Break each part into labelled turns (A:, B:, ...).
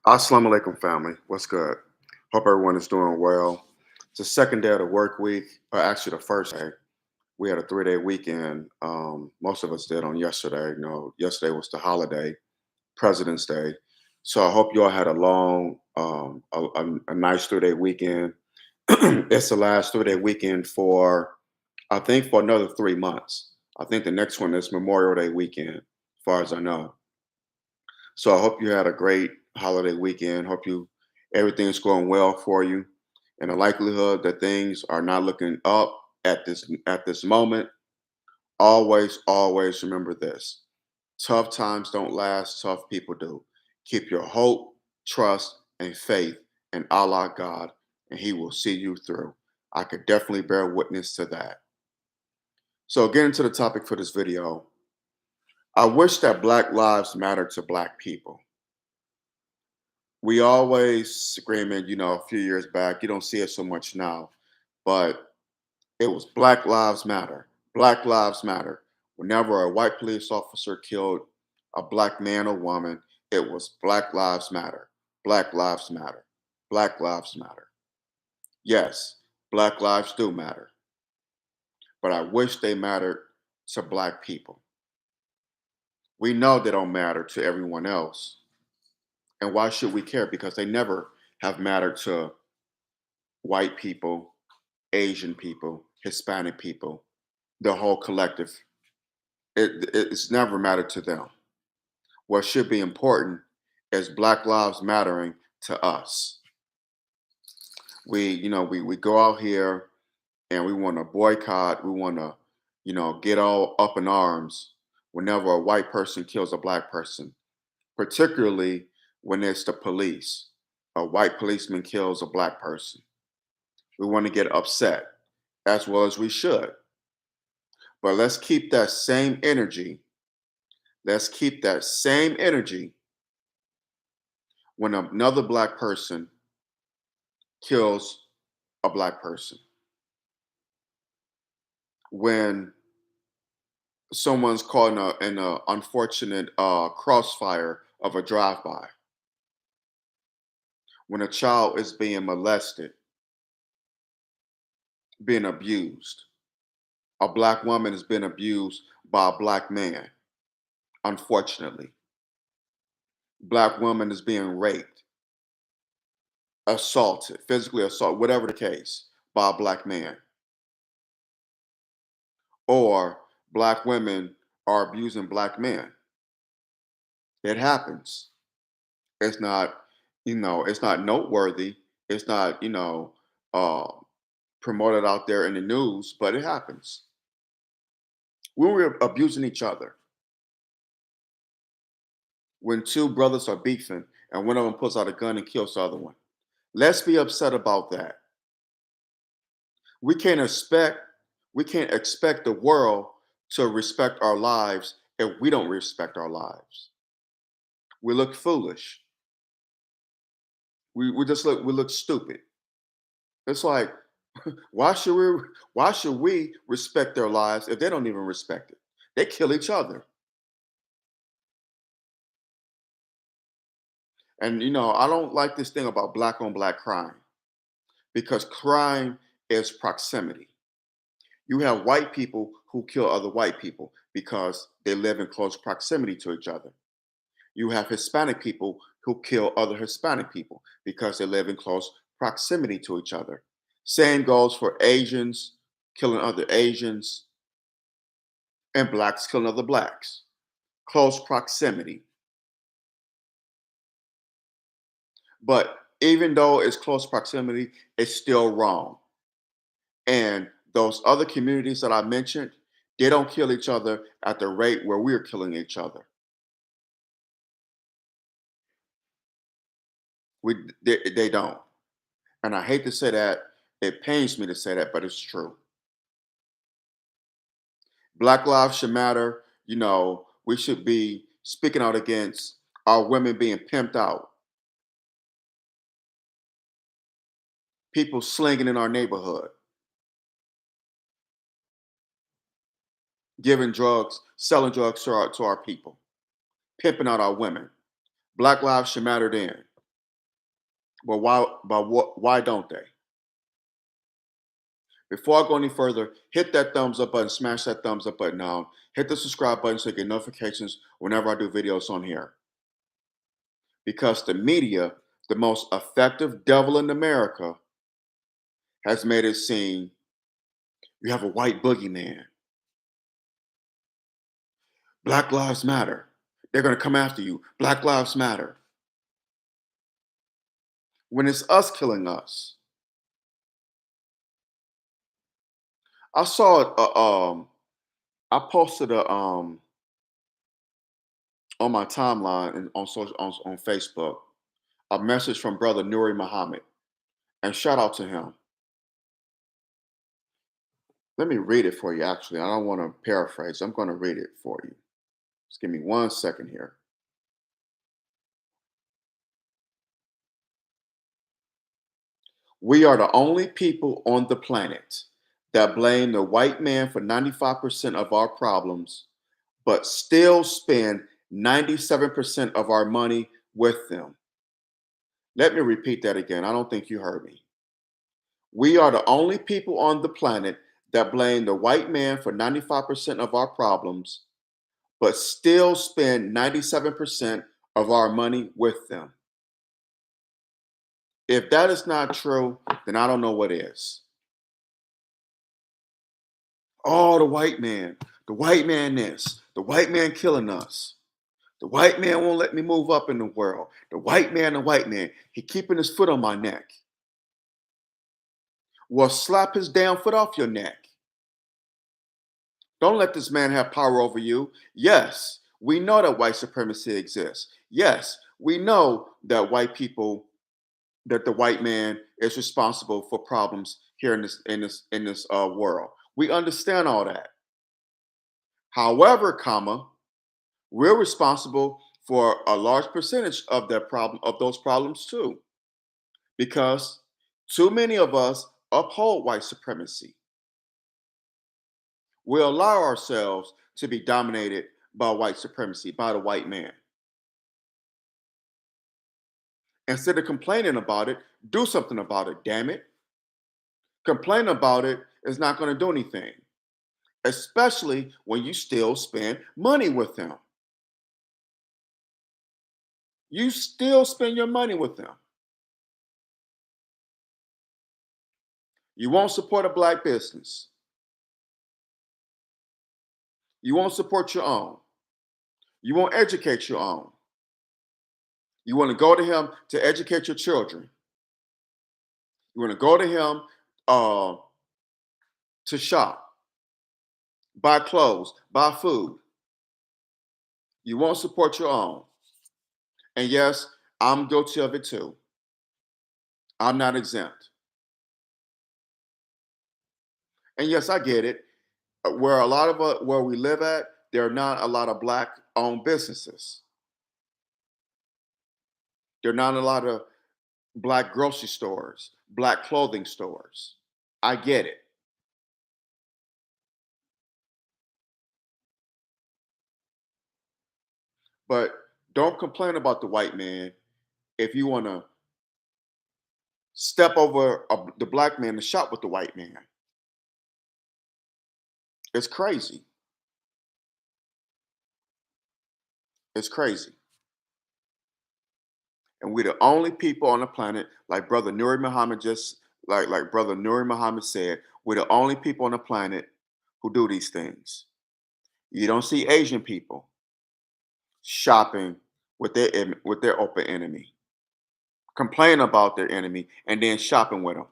A: Assalamu alaikum, family. What's good? Hope everyone is doing well. It's the second day of the work week, or actually the first day. We had a 3-day weekend. Most of us did on yesterday. Yesterday was the holiday, President's Day. So I hope you all had a long, a nice 3-day weekend. It's the last 3-day weekend for, I think, for another 3 months. I think the next one is Memorial Day weekend, as far as I know. So I hope you had a great holiday weekend. Hope you everything's going well for you. And the likelihood that things are not looking up at this moment, always remember this. Tough times don't last, tough people do. Keep your hope, trust, and faith in Allah God, and He will see you through. I could definitely bear witness to that. So getting to the topic for this video, I wish that Black lives matter to Black people. We always screaming, a few years back. You don't see it so much now, but it was Black Lives Matter. Black Lives Matter. Whenever a white police officer killed a Black man or woman, it was Black Lives Matter. Black Lives Matter. Black Lives Matter. Yes, Black lives do matter, but I wish they mattered to Black people. We know they don't matter to everyone else. And why should we care? Because they never have mattered to white people, Asian people, Hispanic people, the whole collective. It's never mattered to them. What should be important is Black lives mattering to us. We go out here and we want to boycott. We want to, get all up in arms whenever a white person kills a Black person, particularly when it's the police. A white policeman kills a Black person. We want to get upset, as well as we should. But let's keep that same energy. Let's keep that same energy when another Black person kills a Black person. When someone's caught in a unfortunate crossfire of a drive-by. When a child is being molested, being abused. A Black woman is being abused by a Black man, unfortunately. Black woman is being raped, assaulted, physically assaulted, whatever the case, by a Black man. Or Black women are abusing Black men. It happens. It's not, it's not noteworthy. It's not, uh, promoted out there in the news, but it happens. When we're abusing each other, when two brothers are beefing and one of them pulls out a gun and kills the other one, let's be upset about that. We can't expect we can't expect the world to respect our lives if we don't respect our lives. We look foolish. We look stupid. It's like why should we respect their lives if they don't even respect it? They kill each other. And I don't like this thing about black on black crime because crime is proximity. You have white people who kill other white people because they live in close proximity to each other. You have Hispanic people who kill other Hispanic people because they live in close proximity to each other. Same goes for Asians killing other Asians and blacks killing other blacks. Close proximity. But even though it's close proximity, it's still wrong. And those other communities that I mentioned, they don't kill each other at the rate where we're killing each other. They don't. And I hate to say that. It pains me to say that, but it's true. Black lives should matter. We should be speaking out against our women being pimped out, people slinging in our neighborhood, giving drugs, selling drugs to our people, pimping out our women. Black lives should matter then. But why don't they? Before I go any further, hit that thumbs up button, smash that thumbs up button down, hit the subscribe button so you get notifications whenever I do videos on here. Because the media, the most effective devil in America, has made it seem you have a white boogeyman. Black lives matter. They're going to come after you. Black lives matter. When it's us killing us. I saw it. I posted on my timeline and on social on Facebook a message from brother Nuri Muhammad, and shout out to him. Let me read it for you. Actually, I don't want to paraphrase. I'm going to read it for you. Just give me 1 second here. We are the only people on the planet that blame the white man for 95% of our problems, but still spend 97% of our money with them. Let me repeat that again. I don't think you heard me. We are the only people on the planet that blame the white man for 95% of our problems, but still spend 97% of our money with them. If that is not true, then I don't know what is. Oh, the white man this, the white man killing us. The white man won't let me move up in the world. The white man, he keeping his foot on my neck. Well, slap his damn foot off your neck. Don't let this man have power over you. Yes, we know that white supremacy exists. Yes, we know that that the white man is responsible for problems here in this world. We understand all that. However, we're responsible for a large percentage of those problems too, because too many of us uphold white supremacy. We allow ourselves to be dominated by white supremacy, by the white man. Instead of complaining about it, do something about it, damn it. Complain about it is not going to do anything, especially when you still spend money with them. You still spend your money with them. You won't support a black business. You won't support your own. You won't educate your own. You want to go to him to educate your children. You want to go to him uh, to shop, buy clothes, buy food. You won't support your own. And yes, I'm guilty of it too. I'm not exempt. And yes, I get it. Where a lot of where we live at, there are not a lot of black owned businesses. There are not a lot of black grocery stores, black clothing stores. I get it. But don't complain about the white man if you want to step over the black man to shop with the white man. It's crazy. It's crazy. And we're the only people on the planet, like Brother Nuri Muhammad like Brother Nuri Muhammad said, we're the only people on the planet who do these things. You don't see Asian people shopping with their open enemy, complain about their enemy, and then shopping with them,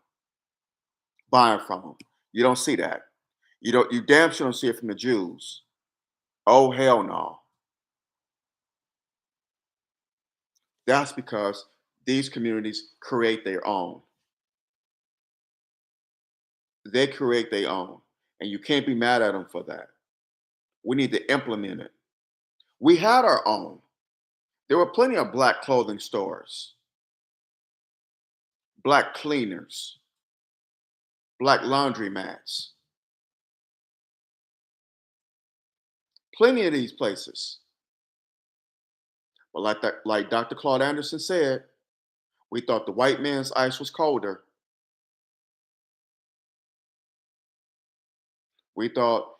A: buying from them. You don't see that. You damn sure don't see it from the Jews. Oh hell no. That's because these communities create their own. They create their own. And you can't be mad at them for that. We need to implement it. We had our own. There were plenty of black clothing stores, black cleaners, black laundromats, plenty of these places. But like Dr. Claude Anderson said, We thought the white man's ice was colder. We thought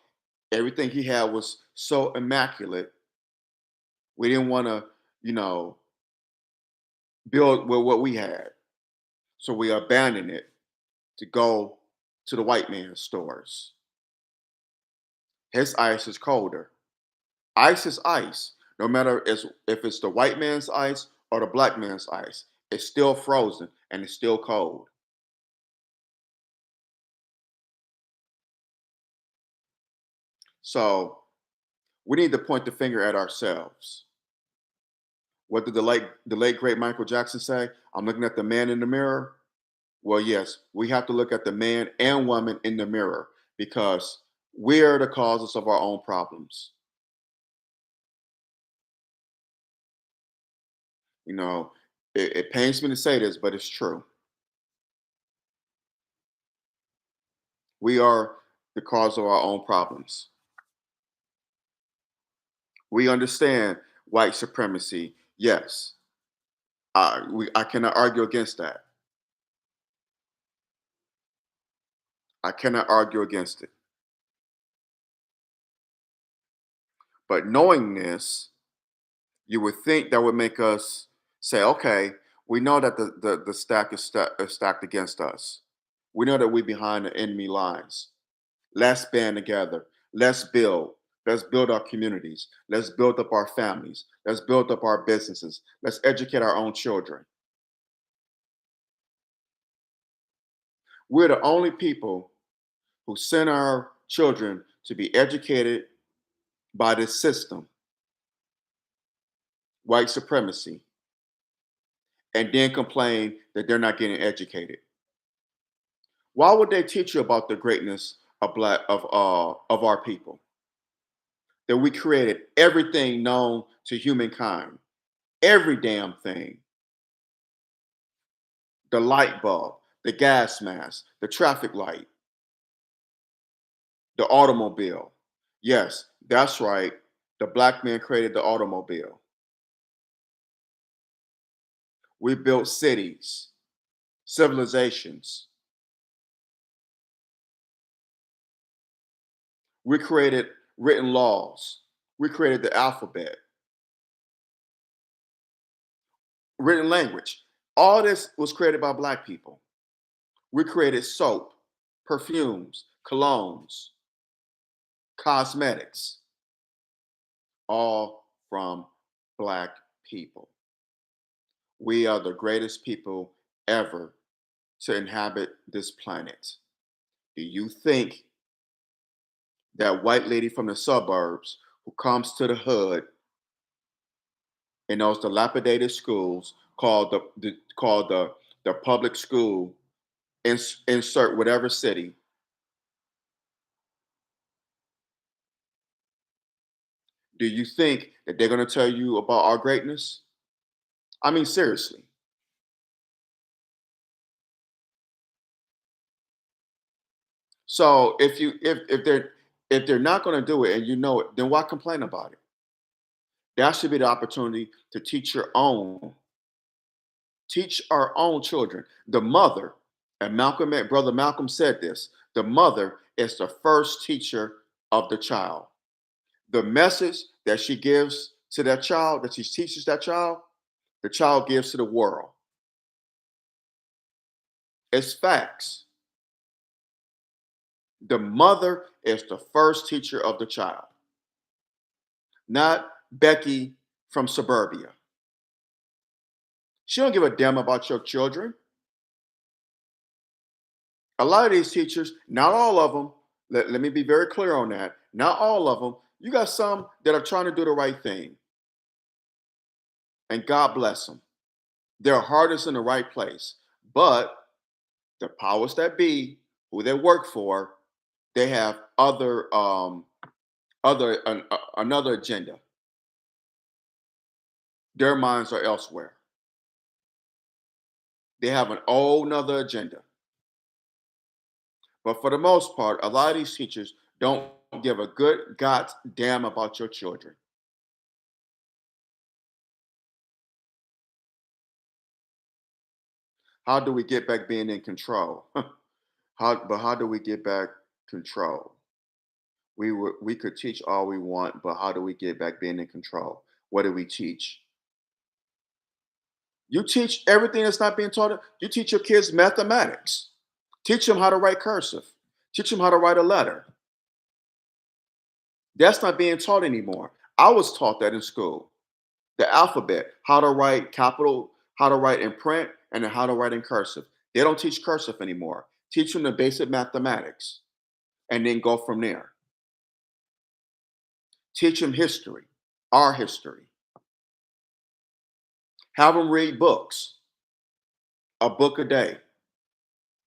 A: everything he had was so immaculate. We didn't want to, you know, build with what we had. So we abandoned it to go to the white man's stores. His ice is colder. Ice is ice. No matter if it's the white man's ice or the black man's ice, it's still frozen and it's still cold. So we need to point the finger at ourselves. What did the late great Michael Jackson say? I'm looking at the man in the mirror. Well, yes, we have to look at the man and woman in the mirror because we're the causes of our own problems. You know, it pains me to say this, but it's true. We are the cause of our own problems. We understand white supremacy. Yes, I cannot argue against that. I cannot argue against it. But knowing this, you would think that would make us say, okay, we know that the stack is stacked against us. We know that we're behind the enemy lines. Let's band together. Let's build. Let's build our communities. Let's build up our families. Let's build up our businesses. Let's educate our own children. We're the only people who send our children to be educated by this system, white supremacy, and then complain that they're not getting educated. Why would they teach you about the greatness of our people? That we created everything known to humankind, every damn thing. The light bulb, the gas mask, the traffic light, the automobile. Yes, that's right. The black man created the automobile. We built cities, civilizations. We created written laws. We created the alphabet, written language. All this was created by black people. We created soap, perfumes, colognes, cosmetics, all from black people. We are the greatest people ever to inhabit this planet. Do you think that white lady from the suburbs who comes to the hood in those dilapidated schools called the public school, insert whatever city, do you think that they're going to tell you about our greatness? I mean, seriously. So if they're not going to do it and you know it, then why complain about it? That should be the opportunity to teach our own children. The mother, and brother Malcolm said this, the mother is the first teacher of the child. The message that she gives to that child, that she teaches that child, the child gives to the world. It's facts. The mother is the first teacher of the child, not Becky from suburbia. She don't give a damn about your children. A lot of these teachers, not all of them, let me be very clear on that. Not all of them. You got some that are trying to do the right thing, and God bless them. Their heart is in the right place. But the powers that be, who they work for, they have another agenda. Their minds are elsewhere. They have an whole nother agenda. But for the most part, a lot of these teachers don't give a good goddamn about your children. How do we get back being in control? How do we get back control? We could teach all we want, but how do we get back being in control? What do we teach? You teach everything that's not being taught. You teach your kids mathematics. Teach them how to write cursive. Teach them how to write a letter. That's not being taught anymore. I was taught that in school. The alphabet, how to write capital, how to write in print, and then how to write in cursive. They don't teach cursive anymore. Teach them the basic mathematics and then go from there. Teach them history, our history. Have them read books, a book a day.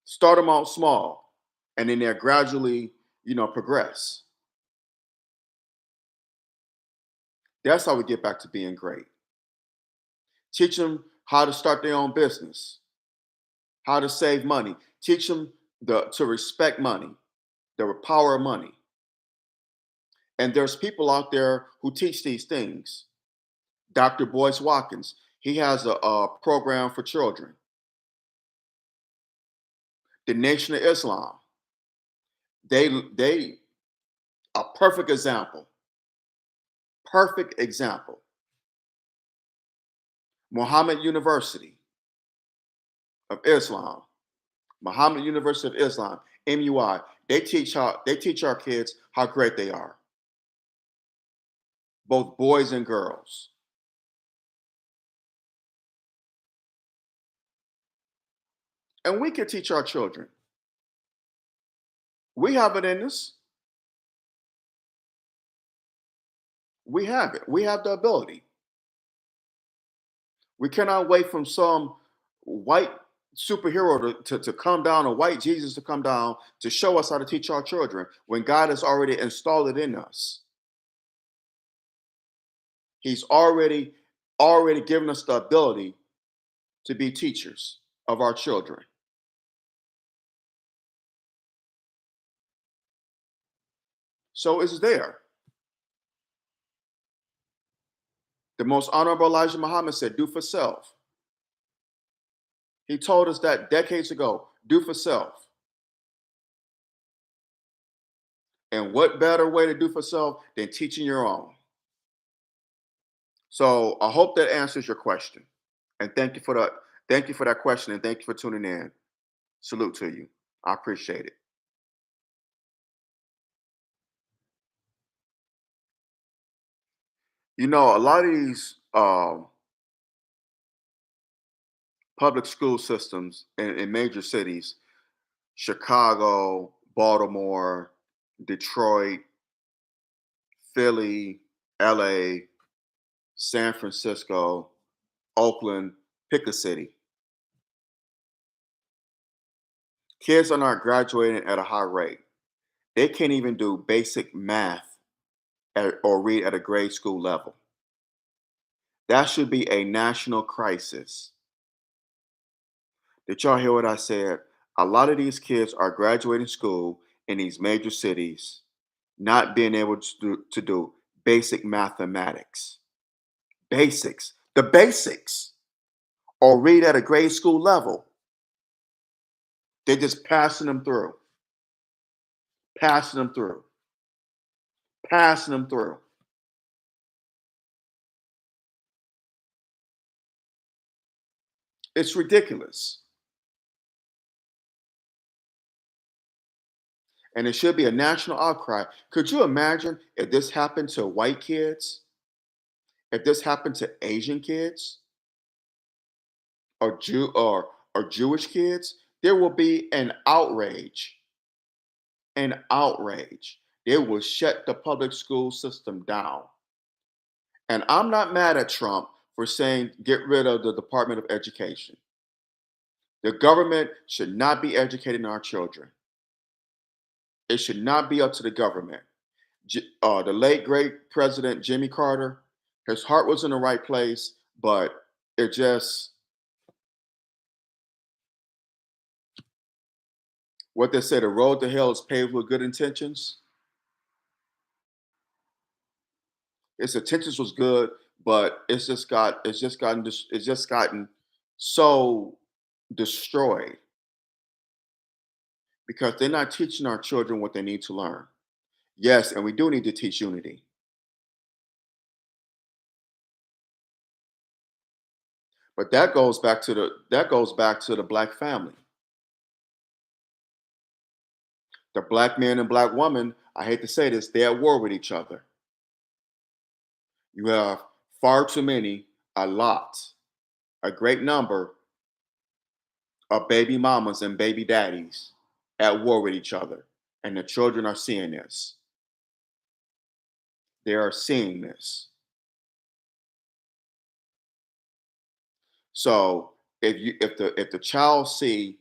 A: Start them out small, and then they're gradually, progress. That's how we get back to being great. Teach them how to start their own business, how to save money. Teach them to respect money, the power of money. And there's people out there who teach these things. Dr. Boyce Watkins, he has a program for children. The Nation of Islam, they a perfect example. Perfect example. Muhammad University of Islam, Muhammad University of Islam, MUI. They teach our kids how great they are, both boys and girls. And we can teach our children. We have it in us. We have it. We have the ability. We cannot wait from some white superhero to come down, a white Jesus to come down to show us how to teach our children when God has already installed it in us. He's already given us the ability to be teachers of our children. So it's there. The most honorable Elijah Muhammad said, do for self. He told us that decades ago, do for self. And what better way to do for self than teaching your own? So I hope that answers your question. And thank you for that question, and thank you for tuning in. Salute to you. I appreciate it. A lot of these public school systems in major cities, Chicago, Baltimore, Detroit, Philly, LA, San Francisco, Oakland, pick a city. Kids are not graduating at a high rate. They can't even do basic math or read at a grade school level. That should be a national crisis. Did y'all hear what I said? A lot of these kids are graduating school in these major cities, not being able to do basic mathematics. Basics. The basics. Or read at a grade school level. They're just passing them through. Passing them through. Passing them through. It's ridiculous. And it should be a national outcry. Could you imagine if this happened to white kids? If this happened to Asian kids or Jewish kids? There will be an outrage. An outrage. They will shut the public school system down. And I'm not mad at Trump for saying get rid of the Department of Education. The government should not be educating our children. It should not be up to the government. The late great President Jimmy Carter, his heart was in the right place, but it just what they say, the road to hell is paved with good intentions. Its intentions was good, but it's just gotten so destroyed because they're not teaching our children what they need to learn. Yes, and we do need to teach unity. But that goes back to the black family. The black man and black woman, I hate to say this, they're at war with each other. You have far too many, a lot, a great number of baby mamas and baby daddies at war with each other. And the children are seeing this. They are seeing this. So if the child see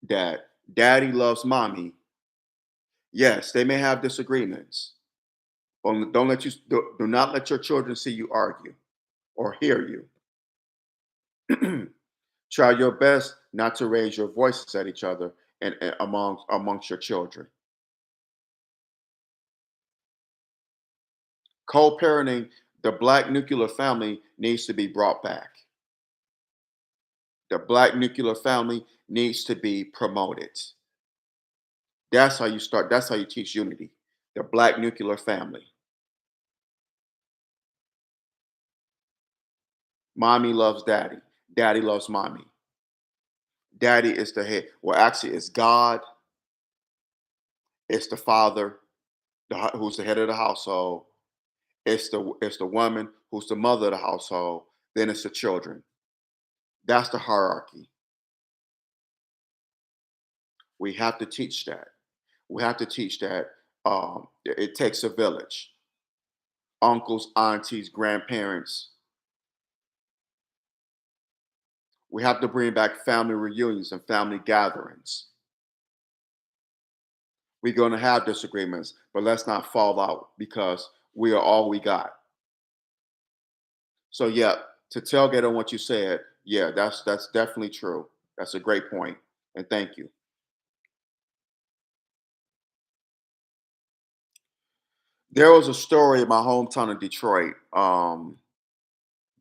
A: that daddy loves mommy, yes, they may have disagreements. Do not let your children see you argue or hear you. Try your best not to raise your voices at each other and amongst your children. Co-parenting, the black nuclear family needs to be brought back. The black nuclear family needs to be promoted. That's how you start. That's how you teach unity. The black nuclear family. Mommy loves daddy. Daddy loves mommy. Daddy is the head. Well, actually, it's God. It's the father, who's the head of the household. It's the woman who's the mother of the household. Then it's the children. That's the hierarchy. We have to teach that. We have to teach that it takes a village. Uncles, aunties, grandparents. We have to bring back family reunions and family gatherings. We're going to have disagreements, but let's not fall out because we are all we got. So yeah, to tailgate on what you said, yeah, that's definitely true. That's a great point, and thank you. There was a story in my hometown of Detroit, about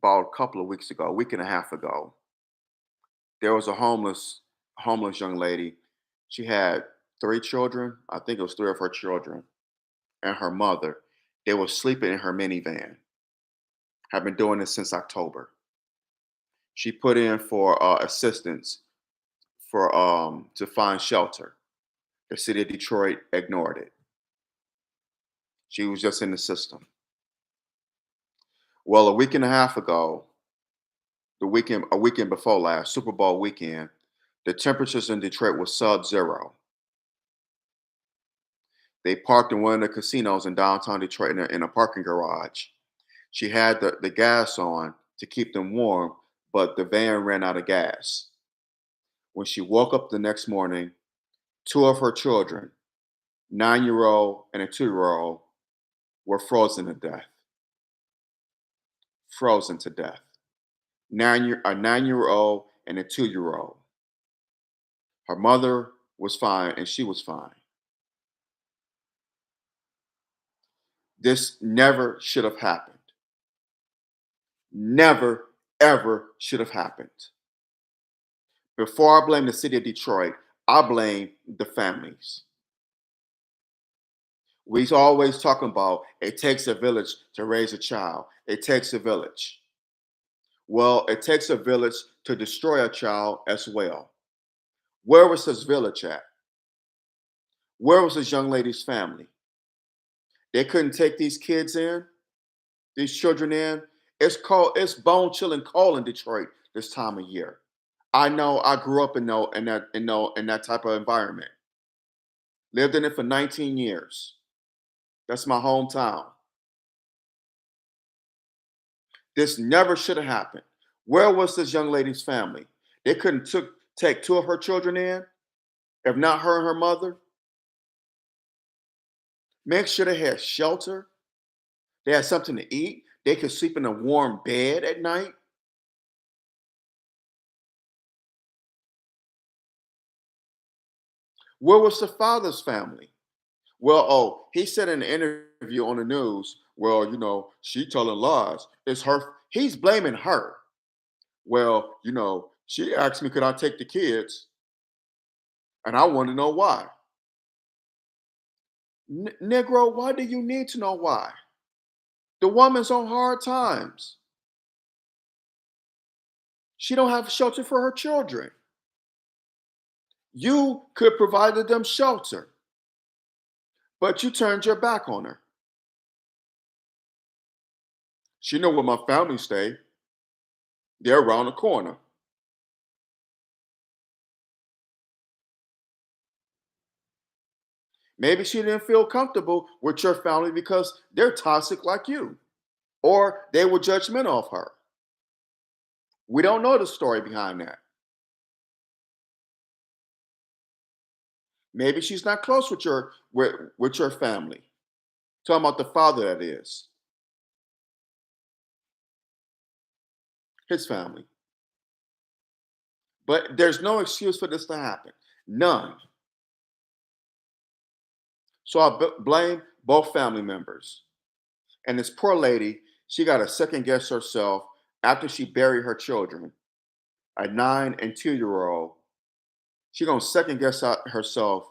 A: a couple of weeks ago, a week and a half ago. There was a homeless young lady. She had three children. I think it was three of her children and her mother. They were sleeping in her minivan. Have been doing this since October. She put in for assistance for to find shelter. The city of Detroit ignored it. She was just in the system. Well, a week and a half ago, a weekend before last, Super Bowl weekend, the temperatures in Detroit were sub-zero. They parked in one of the casinos in downtown Detroit in a parking garage. She had the gas on to keep them warm, but the van ran out of gas. When she woke up the next morning, two of her children, 9-year old and a 2-year old, were frozen to death. Frozen to death. A 9-year old and a 2-year old. Her mother was fine and she was fine. This never should have happened. Never, ever should have happened. Before I blame the city of Detroit, I blame the families. We always talking about it takes a village to raise a child. It takes a village. Well, it takes a village to destroy a child as well. Where was this village at? Where was this young lady's family? They couldn't take these kids in, these children in. It's bone chilling cold in Detroit this time of year. I know I grew up in that type of environment. Lived in it for 19 years. That's my hometown. This never should have happened. Where was this young lady's family? They couldn't take two of her children in, if not her and her mother. Make sure they had shelter. They had something to eat. They could sleep in a warm bed at night. Where was the father's family? Well, oh, he said in an interview on the news, well, she telling lies. It's her. He's blaming her. Well, She asked me, could I take the kids? And I want to know why. Negro, why do you need to know why? The woman's on hard times. She don't have shelter for her children. You could provide them shelter, but you turned your back on her. She know where my family stay. They're around the corner. Maybe she didn't feel comfortable with your family because they're toxic like you, or they were judgmental of her. We don't know the story behind that. Maybe she's not close with your family. Talking about the father, that is, his family. But there's no excuse for this to happen. None. So I blame both family members. And this poor lady, she got to second guess herself after she buried her children, a 9 and 2 year old. She gonna second guess herself.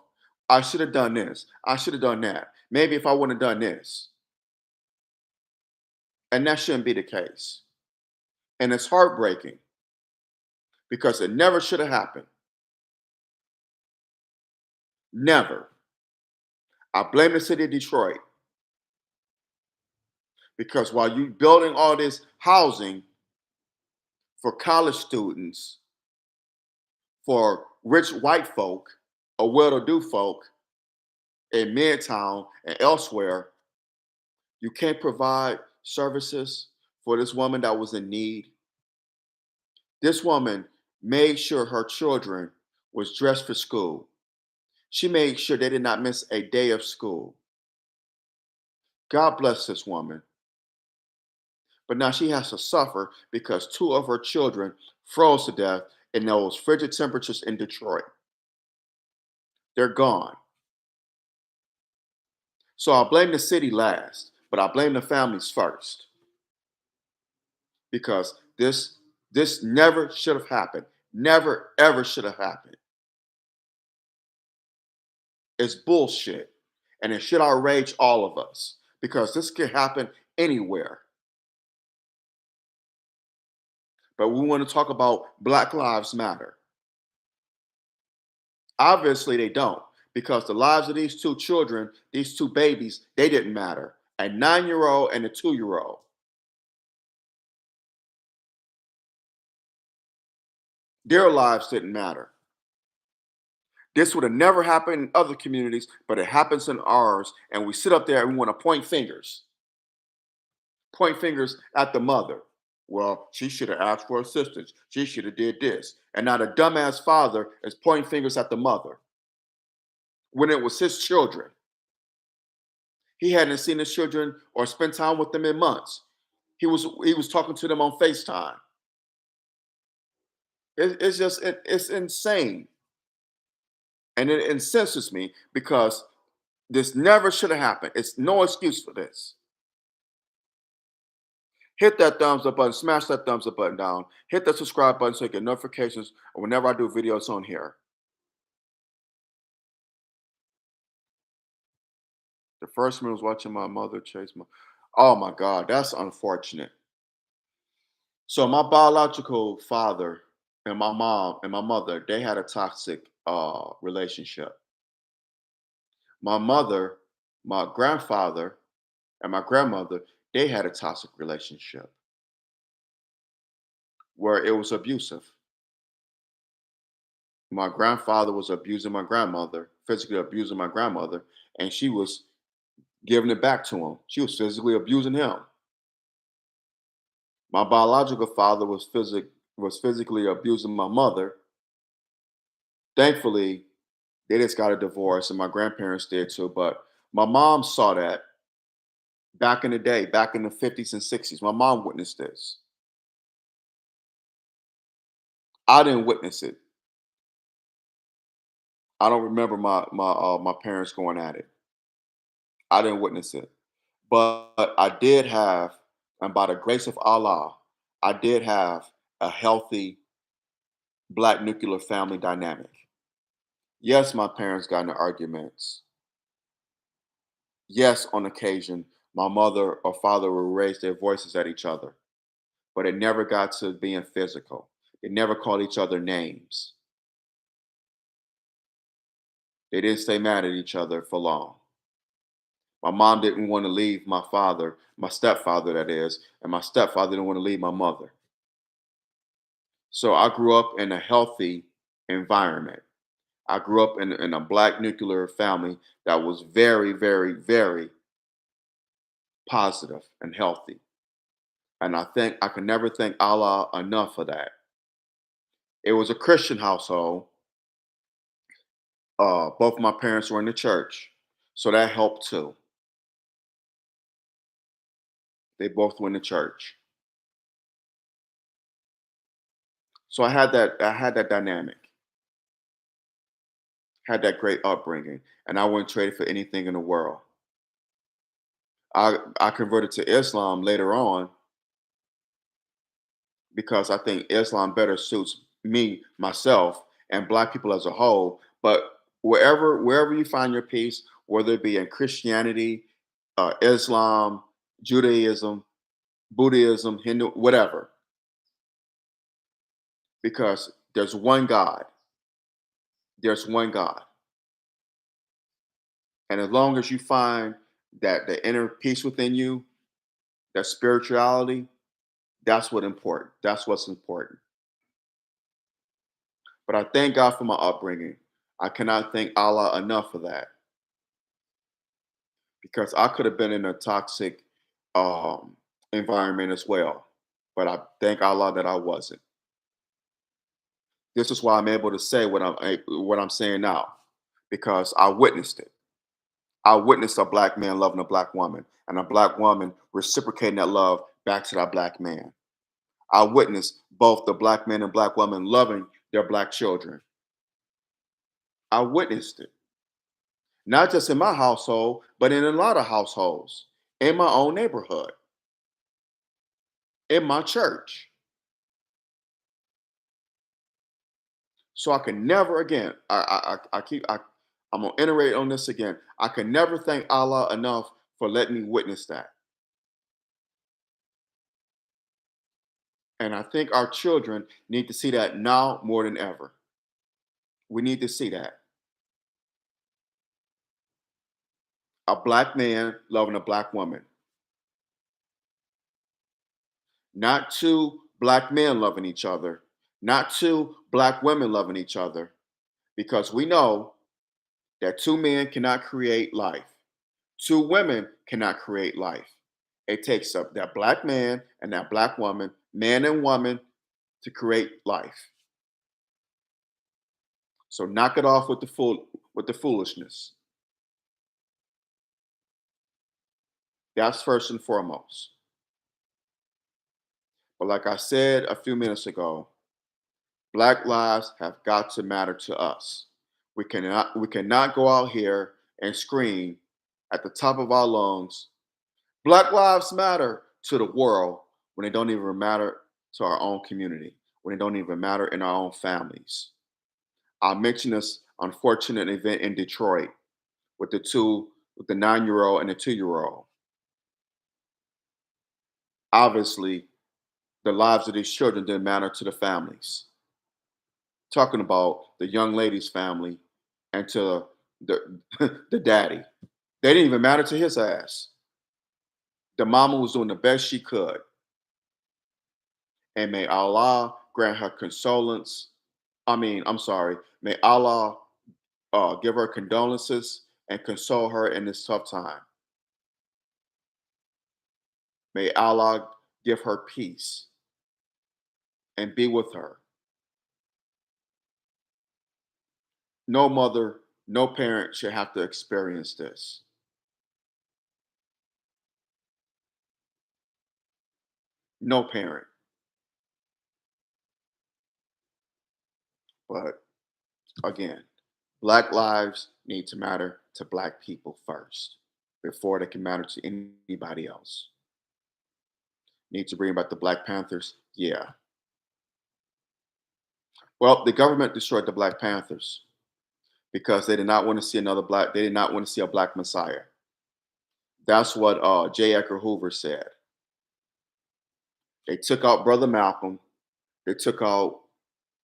A: I should have done this. I should have done that. Maybe if I wouldn't have done this. And that shouldn't be the case. And it's heartbreaking because it never should have happened. Never. I blame the city of Detroit because while you building all this housing for college students, for rich white folk or well-to-do folk in Midtown and elsewhere, you can't provide services for this woman that was in need. This woman made sure her children was dressed for school. She made sure they did not miss a day of school. God bless this woman. But now she has to suffer because two of her children froze to death in those frigid temperatures in Detroit. They're gone. So I blame the city last, but I blame the families first because this never should have happened. Never ever should have happened. It's bullshit. And it should outrage all of us because this could happen anywhere. But we want to talk about Black Lives Matter. Obviously, they don't because the lives of these two children, these two babies, they didn't matter. A 9 year old and a 2 year old. Their lives didn't matter. This would have never happened in other communities, but it happens in ours. And we sit up there and we want to point fingers at the mother. Well, she should have asked for assistance. She should have did this. And now the dumbass father is pointing fingers at the mother when it was his children. He hadn't seen his children or spent time with them in months. He was talking to them on FaceTime. It's insane. And it incenses me because this never should have happened. It's no excuse for this. Hit that thumbs up button, smash that thumbs up button down, hit that subscribe button so you get notifications whenever I do videos on here. The first one was watching my mother chase my. Oh my God, that's unfortunate. So my biological father and my mom and my mother, they had a toxic relationship. My mother, my grandfather, and my grandmother, they had a toxic relationship where it was abusive. My grandfather was abusing my grandmother, physically abusing my grandmother, and she was giving it back to him. She was physically abusing him. My biological father was physically abusing my mother. Thankfully, they just got a divorce, and my grandparents did too. But my mom saw that back in the day, back in the 50s and 60s. My mom witnessed this. I didn't witness it. I don't remember my parents going at it. I didn't witness it. But I did have, and by the grace of Allah, I did have a healthy black nuclear family dynamic. Yes, my parents got into arguments. Yes, on occasion, my mother or father would raise their voices at each other, but it never got to being physical. They never called each other names. They didn't stay mad at each other for long. My mom didn't want to leave my father, my stepfather, that is, and my stepfather didn't want to leave my mother. So I grew up in a healthy environment. I grew up in a black nuclear family that was very, very, very positive and healthy. And I think I can never thank Allah enough for that. It was a Christian household. Both my parents were in the church, so that helped too. They both went to church, so I had that. I had that dynamic, had that great upbringing, and I wouldn't trade it for anything in the world. I converted to Islam later on because I think Islam better suits me, myself, and black people as a whole. But wherever you find your peace, whether it be in Christianity, Islam, Judaism, Buddhism, Hindu, whatever, because there's one God. There's one God. And as long as you find that the inner peace within you, that spirituality, that's what important. That's what's important. But I thank God for my upbringing. I cannot thank Allah enough for that because I could have been in a toxic um, environment as well. But I thank Allah that I wasn't. This is why I'm able to say what I'm saying now because I witnessed it. I witnessed a black man loving a black woman and a black woman reciprocating that love back to that black man. I witnessed both the black man and black woman loving their black children. I witnessed it, not just in my household, but in a lot of households, in my own neighborhood, in my church. So I can never again. I'm gonna iterate on this again. I can never thank Allah enough for letting me witness that. And I think our children need to see that now more than ever. We need to see that. A black man loving a black woman, not two black men loving each other, not two black women loving each other, because we know that two men cannot create life, two women cannot create life. It takes up that black man and that black woman, man and woman, to create life. So knock it off with the foolishness. That's first and foremost. But like I said a few minutes ago, black lives have got to matter to us. We cannot go out here and scream at the top of our lungs, Black lives matter to the world when they don't even matter to our own community, when they don't even matter in our own families. I mentioned this unfortunate event in Detroit with the 9-year old and the 2-year old. Obviously, the lives of these children didn't matter to the families. Talking about the young lady's family and to the the daddy. They didn't even matter to his ass. The mama was doing the best she could. And may Allah grant her condolence. I'm sorry. May Allah give her condolences and console her in this tough time. May Allah give her peace and be with her. No mother, no parent should have to experience this. No parent. But again, Black lives need to matter to Black people first before they can matter to anybody else. Need to bring back the Black Panthers? Yeah. Well, the government destroyed the Black Panthers because they did not want to see another black. They did not want to see a black Messiah. That's what J. Edgar Hoover said. They took out Brother Malcolm. They took out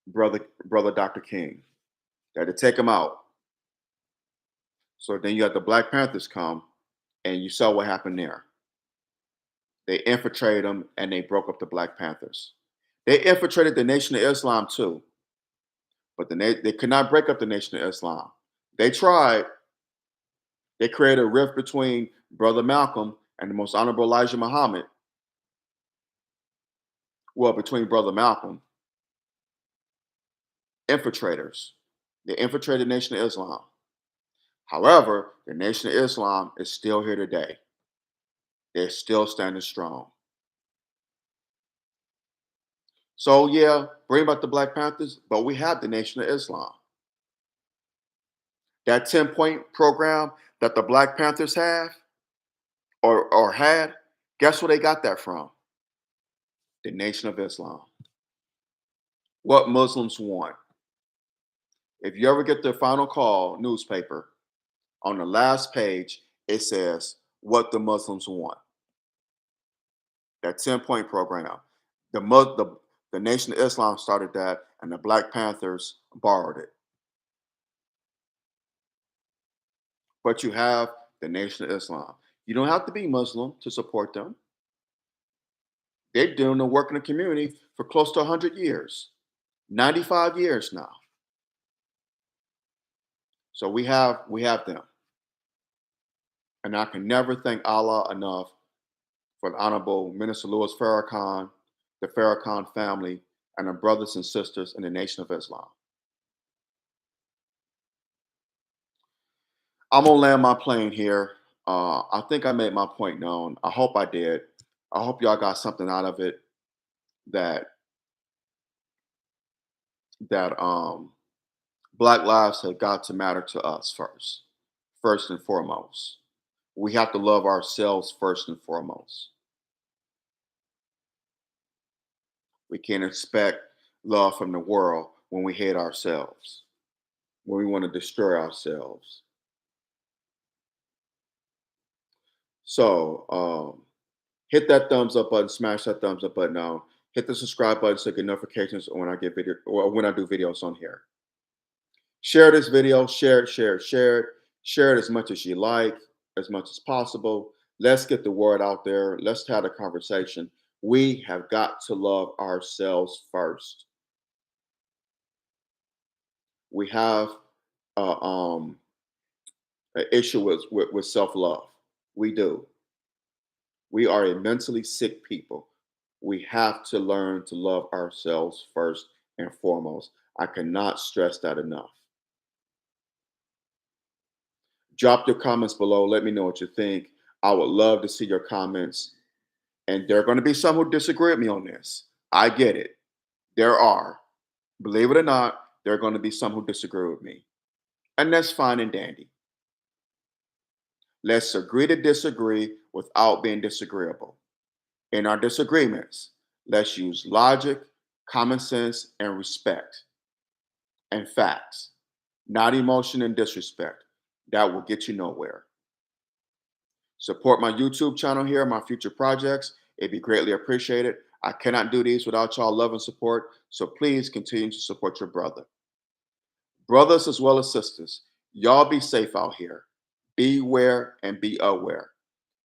A: Brother Dr. King. They had to take them out. So then you had the Black Panthers come, and you saw what happened there. They infiltrated them and they broke up the Black Panthers. They infiltrated the Nation of Islam too, but they could not break up the Nation of Islam. They tried. They created a rift between Brother Malcolm and the Most Honorable Elijah Muhammad. Well, between Brother Malcolm, infiltrators. They infiltrated the Nation of Islam. However, the Nation of Islam is still here today. They're still standing strong. So yeah, bring back the Black Panthers, but we have the Nation of Islam. That 10-point program that the Black Panthers have or had, guess where they got that from? The Nation of Islam. What Muslims want. If you ever get the Final Call newspaper, on the last page, it says what the Muslims want. That 10-point program. The Nation of Islam started that, and the Black Panthers borrowed it. But you have the Nation of Islam. You don't have to be Muslim to support them. They're doing the work in the community for close to 100 years, 95 years now. So we have them. And I can never thank Allah enough for the Honorable Minister Louis Farrakhan, the Farrakhan family, and the brothers and sisters in the Nation of Islam. I'm gonna land my plane here. I think I made my point known. I hope I did. I hope y'all got something out of it that that Black lives have got to matter to us first and foremost. We have to love ourselves first and foremost. We can't expect love from the world when we hate ourselves, when we want to destroy ourselves. So hit that thumbs up button, smash that thumbs up button now. Hit the subscribe button so you get notifications when I get video or when I do videos on here. Share this video, share it, share it, share it. Share it as much as you like, as much as possible. Let's get the word out there. Let's have a conversation. We have got to love ourselves first. We have uh, um, an issue with self love. We do. We are a mentally sick people. We have to learn to love ourselves first and foremost. I cannot stress that enough. Drop your comments below. Let me know what you think. I would love to see your comments. And there are going to be some who disagree with me on this. I get it. There are. Believe it or not, there are going to be some who disagree with me. And that's fine and dandy. Let's agree to disagree without being disagreeable. In our disagreements, let's use logic, common sense, and respect and facts, not emotion and disrespect. That will get you nowhere. Support my YouTube channel here, my future projects. It'd be greatly appreciated. I cannot do these without y'all love and support, so please continue to support your brother. Brothers as well as sisters, y'all be safe out here. Beware and be aware.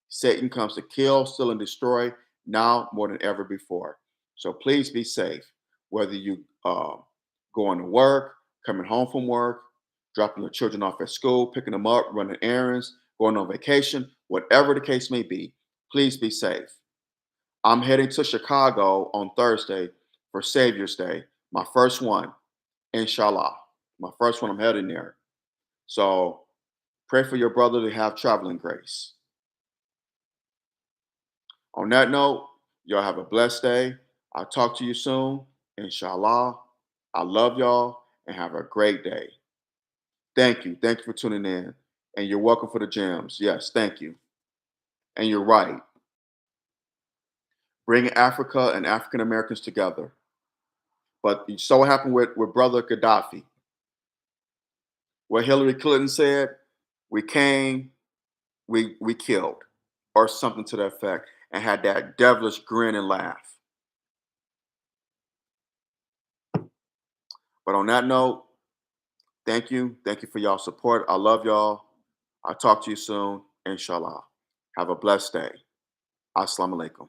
A: Satan comes to kill, steal, and destroy now more than ever before. So please be safe. Whether you going to work, coming home from work, dropping your children off at school, picking them up, running errands, going on vacation, whatever the case may be, please be safe. I'm heading to Chicago on Thursday for Savior's Day, my first one, inshallah. My first one, I'm heading there. So pray for your brother to have traveling grace. On that note, y'all have a blessed day. I'll talk to you soon, inshallah. I love y'all and have a great day. Thank you. Thank you for tuning in. And you're welcome for the gems. Yes, thank you. And you're right. Bringing Africa and African Americans together. But so what happened with brother Gaddafi? What Hillary Clinton said, we came, we killed, or something to that effect, and had that devilish grin and laugh. But on that note, thank you. Thank you for y'all support. I love y'all. I'll talk to you soon, inshallah. Have a blessed day. Assalamu alaikum.